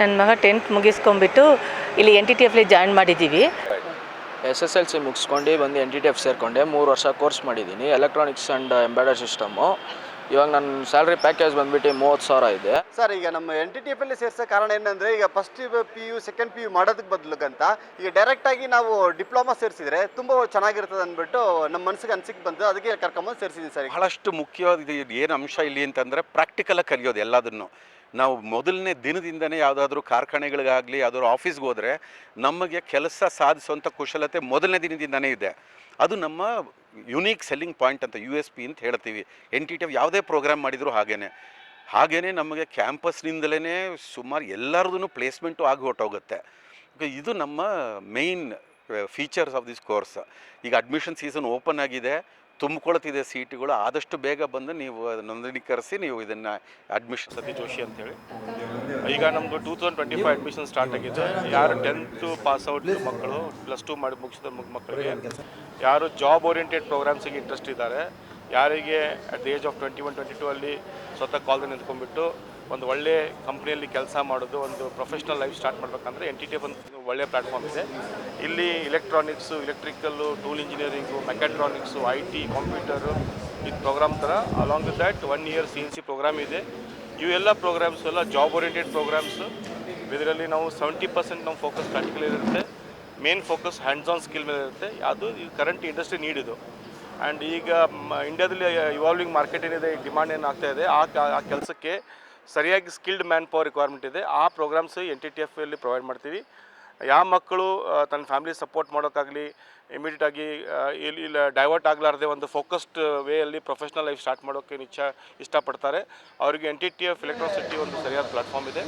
ನನ್ನ ಮಗ 10th ಮುಗಿಸ್ಕೊಂಡ್ಬಿಟ್ಟು ಇಲ್ಲಿ NTTFಲ್ಲಿ ಜಾಯಿನ್ ಮಾಡಿದ್ದೀವಿ. SSLC ಮುಗಿಸ್ಕೊಂಡು ಬಂದು NTTF ಸೇರಿಕೊಂಡೆ. 3 ವರ್ಷ ಕೋರ್ಸ್ ಮಾಡಿದ್ದೀನಿ, ಎಲೆಕ್ಟ್ರಾನಿಕ್ಸ್ ಆ್ಯಂಡ್ ಎಂಬೆಡೆಡ್ ಸಿಸ್ಟಮು. ಇವಾಗ ನನ್ನ ಸ್ಯಾಲ್ರಿ ಪ್ಯಾಕೇಜ್ ಬಂದುಬಿಟ್ಟು 30,000 ಇದೆ. ಸರ್, ಈಗ ನಮ್ಮ NTTFಲ್ಲಿ ಸೇರಿಸೋ ಕಾರಣ ಏನಂದರೆ, ಈಗ ಫಸ್ಟ್ PU ಸೆಕೆಂಡ್ PU ಮಾಡೋದಕ್ಕೆ ಬದಲುಗಂತ ಈಗ ಡೈರೆಕ್ಟಾಗಿ ನಾವು ಡಿಪ್ಲೊಮಾ ಸೇರಿಸಿದ್ರೆ ತುಂಬ ಚೆನ್ನಾಗಿರ್ತದೆ ಅಂದ್ಬಿಟ್ಟು ನಮ್ಮ ಮನಸ್ಸಿಗೆ ಅನಿಸಿಕೆ ಬಂತು. ಅದಕ್ಕೆ ಕರ್ಕೊಂಬಂದು ಸೇರಿಸಿದ್ದೀನಿ ಸರ್. ಬಹಳಷ್ಟು ಮುಖ್ಯವಾದ ಏನು ಅಂಶ ಇಲ್ಲಿ ಅಂತಂದರೆ ಪ್ರಾಕ್ಟಿಕಲಾಗಿ ಕಲಿಯೋದು ಎಲ್ಲದನ್ನು. ನಾವು ಮೊದಲನೇ ದಿನದಿಂದನೇ ಯಾವುದಾದ್ರೂ ಕಾರ್ಖಾನೆಗಳಿಗಾಗಲಿ ಯಾವುದಾದ್ರೂ ಆಫೀಸ್ಗೆ ಹೋದರೆ ನಮಗೆ ಕೆಲಸ ಸಾಧಿಸುವಂಥ ಕುಶಲತೆ ಮೊದಲನೇ ದಿನದಿಂದನೇ ಇದೆ. ಅದು ನಮ್ಮ ಯುನೀಕ್ ಸೆಲ್ಲಿಂಗ್ ಪಾಯಿಂಟ್ ಅಂತ USP ಅಂತ ಹೇಳ್ತೀವಿ. NTTF ಯಾವುದೇ ಪ್ರೋಗ್ರಾಮ್ ಮಾಡಿದರೂ ಹಾಗೇ ನಮಗೆ ಕ್ಯಾಂಪಸ್ನಿಂದಲೇ ಸುಮಾರು ಎಲ್ಲರದೂ ಪ್ಲೇಸ್ಮೆಂಟು ಆಗಿ ಹೊರಟೋಗುತ್ತೆ. ಇದು ನಮ್ಮ main features of this course. ಈಗ ಅಡ್ಮಿಷನ್ ಸೀಸನ್ ಓಪನ್ ಆಗಿದೆ, ತುಂಬಿಕೊಳ್ತಿದೆ ಸೀಟುಗಳು. ಆದಷ್ಟು ಬೇಗ ಬಂದು ನೀವು ನೋಂದಣೀಕರಿಸಿ ನೀವು ಇದನ್ನು ಅಡ್ಮಿಷನ್. ಸತೀಶ್ ಜೋಶಿ ಅಂತೇಳಿ. ಈಗ ನಮ್ಮದು 2025 ಅಡ್ಮಿಷನ್ ಸ್ಟಾರ್ಟ್ ಆಗಿದೆ. ಯಾರು 10th ಪಾಸ್ಔಟ್ ಮಕ್ಕಳು, +2 ಮಾಡಿ ಮುಗಿಸಿದ ಮಕ್ಕಳಿಗೆ, ಯಾರು ಜಾಬ್ ಓರಿಯೆಂಟೆಡ್ ಪ್ರೋಗ್ರಾಮ್ಸಿಗೆ ಇಂಟ್ರೆಸ್ಟ್ ಇದ್ದಾರೆ, ಯಾರಿಗೆ ಅಟ್ ದ ಏಜ್ ಆಫ್ 21-22 ಅಲ್ಲಿ ಸ್ವತಃ ಕಾಲ್ದಲ್ಲಿ ನಿಂತ್ಕೊಂಡ್ಬಿಟ್ಟು ಒಂದು ಒಳ್ಳೆ ಕಂಪ್ನಿಯಲ್ಲಿ ಕೆಲಸ ಮಾಡೋದು, ಒಂದು ಪ್ರೊಫೆಷ್ನಲ್ ಲೈಫ್ ಸ್ಟಾರ್ಟ್ ಮಾಡಬೇಕಂದ್ರೆ NTTF ಒಂದು ಒಳ್ಳೆಯ ಪ್ಲ್ಯಾಟ್ಫಾರ್ಮ್ ಇದೆ. ಇಲ್ಲಿ electronics, electrical, tool engineering, mechatronics, IT, computer, ಇದು ಪ್ರೋಗ್ರಾಮ್ ಥರ. Along with that 1 year CNC program ಇದೆ. ಇವೆಲ್ಲ ಪ್ರೋಗ್ರಾಮ್ಸ್ ಎಲ್ಲ ಜಾಬ್ ಓರಿಯೆಂಟೆಡ್ ಪ್ರೋಗ್ರಾಮ್ಸು. ಇದರಲ್ಲಿ ನಾವು 70% ನಮ್ಮ ಫೋಕಸ್ ಪ್ರಾಕ್ಟಿಕಲ್ ಇರುತ್ತೆ, main focus hands on skill ಮೇಲೆ ಇರುತ್ತೆ. ಅದು ಈ ಕರೆಂಟ್ ಇಂಡಸ್ಟ್ರಿ ನೀಡಿದು. ಆ್ಯಂಡ್ ಈಗ ಇಂಡಿಯಾದಲ್ಲಿ ಇವಾಲ್ವಿಂಗ್ ಮಾರ್ಕೆಟ್ ಏನಿದೆ, ಡಿಮಾಂಡ್ ಏನಾಗ್ತಾ ಇದೆ, ಆ ಕೆಲಸಕ್ಕೆ ಸರಿಯಾಗಿ ಸ್ಕಿಲ್ಡ್ ಮ್ಯಾನ್ ಪವರ್ ರಿಕ್ವೈರ್ಮೆಂಟ್ ಇದೆ. ಆ ಪ್ರೋಗ್ರಾಮ್ಸ್ NTTFಲ್ಲಿ ಪ್ರೊವೈಡ್ ಮಾಡ್ತೀವಿ. ಯಾವ ಮಕ್ಕಳು ತನ್ನ ಫ್ಯಾಮಿಲಿ ಸಪೋರ್ಟ್ ಮಾಡೋಕ್ಕಾಗಲಿ, ಇಮಿಡಿಯೇಟಾಗಿ ಇಲ್ಲಿ ಡೈವರ್ಟ್ ಆಗಲಾರ್ದೆ ಒಂದು ಫೋಕಸ್ಡ್ ವೇಯಲ್ಲಿ ಪ್ರೊಫೆಷ್ನಲ್ ಲೈಫ್ ಸ್ಟಾರ್ಟ್ ಮಾಡೋಕ್ಕೆ ಇಷ್ಟಪಡ್ತಾರೆ, ಅವರಿಗೆ NTTF ಎಲೆಕ್ಟ್ರಾನಿಕ್ ಸಿಟಿ ಒಂದು ಸರಿಯಾದ ಪ್ಲ್ಯಾಟ್ಫಾರ್ಮ್ ಇದೆ.